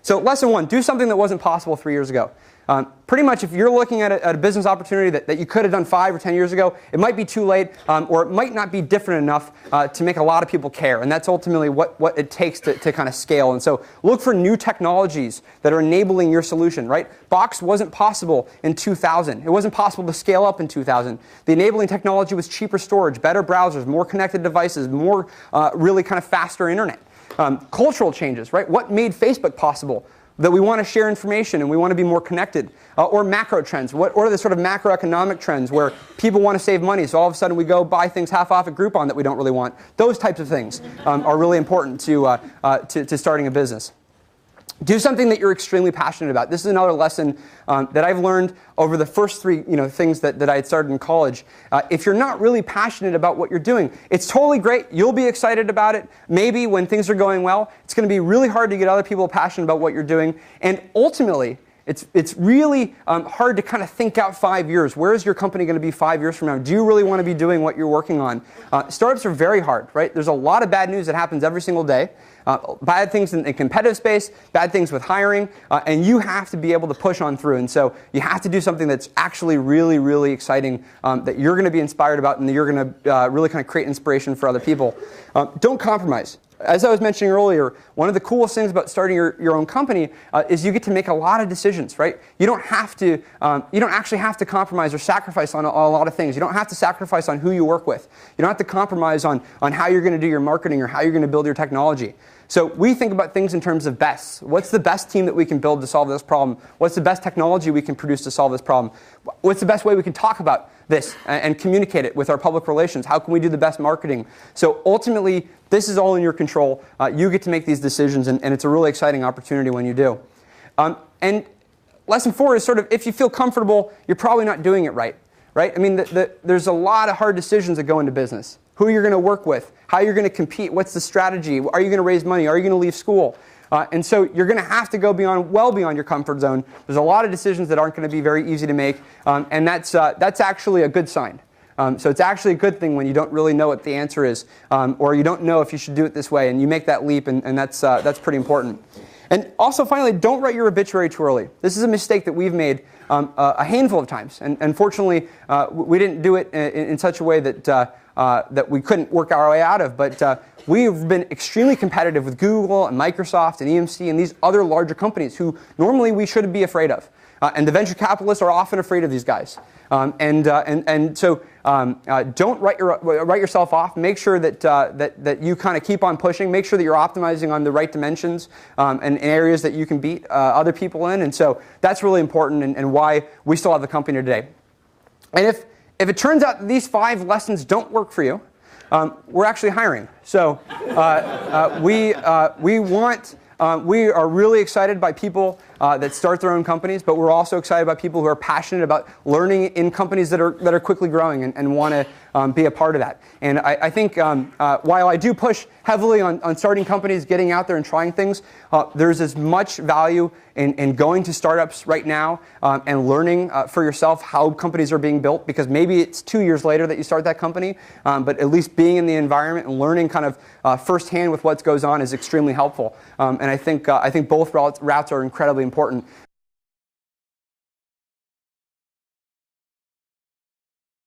So lesson one, do something that wasn't possible 3 years ago. Pretty much if you're looking at a business opportunity that you could have done 5 or 10 years ago, it might be too late, or it might not be different enough to make a lot of people care. And that's ultimately what it takes to kind of scale. And so look for new technologies that are enabling your solution, right? Box wasn't possible in 2000. It wasn't possible to scale up in 2000. The enabling technology was cheaper storage, better browsers, more connected devices, more really kind of faster internet. Cultural changes, right? What made Facebook possible? That we want to share information and we want to be more connected. Or macro trends. What are the sort of macroeconomic trends where people want to save money, so all of a sudden we go buy things half off at Groupon that we don't really want? Those types of things are really important to starting a business. Do something that you're extremely passionate about. This is another lesson that I've learned over the first 3 things that I had started in college. If you're not really passionate about what you're doing, it's totally great. You'll be excited about it. Maybe when things are going well, it's going to be really hard to get other people passionate about what you're doing. And ultimately, it's really hard to kind of think out 5 years. Where is your company going to be 5 years from now? Do you really want to be doing what you're working on? Startups are very hard, right? There's a lot of bad news that happens every single day. Bad things in competitive space, bad things with hiring, and you have to be able to push on through. And so you have to do something that's actually really, really exciting that you're going to be inspired about and that you're going to really kind of create inspiration for other people. Don't compromise. As I was mentioning earlier, one of the coolest things about starting your own company is you get to make a lot of decisions, right? You don't have to, you don't actually have to compromise or sacrifice on a lot of things. You don't have to sacrifice on who you work with. You don't have to compromise on how you're going to do your marketing or how you're going to build your technology. So we think about things in terms of bests. What's the best team that we can build to solve this problem? What's the best technology we can produce to solve this problem? What's the best way we can talk about this and communicate it with our public relations? How can we do the best marketing? So ultimately, this is all in your control. You get to make these decisions, and it's a really exciting opportunity when you do. And lesson 4 is sort of, if you feel comfortable, you're probably not doing it right. I mean, there's a lot of hard decisions that go into business. Who you're going to work with, how you're going to compete, what's the strategy, are you going to raise money, are you going to leave school? And so you're going to have to go well beyond your comfort zone. There's a lot of decisions that aren't going to be very easy to make, and that's actually a good sign. So it's actually a good thing when you don't really know what the answer is, or you don't know if you should do it this way, and you make that leap, and that's pretty important. And also, finally, don't write your obituary too early. This is a mistake that we've made a handful of times, and fortunately, we didn't do it in such a way that we couldn't work our way out of, but we've been extremely competitive with Google and Microsoft and EMC and these other larger companies who normally we shouldn't be afraid of. And the venture capitalists are often afraid of these guys. So don't write yourself off. Make sure that you kind of keep on pushing. Make sure that you're optimizing on the right dimensions and areas that you can beat other people in. And so that's really important and why we still have the company today. And if it turns out that these 5 lessons don't work for you, we're actually hiring. So we are really excited by people that start their own companies, but we're also excited by people who are passionate about learning in companies that are quickly growing and want to be a part of that. And I think while I do push heavily on starting companies, getting out there and trying things, there's as much value in going to startups right now and learning for yourself how companies are being built, because maybe it's 2 years later that you start that company, but at least being in the environment and learning kind of firsthand with what goes on is extremely helpful. And I think both routes are incredibly important.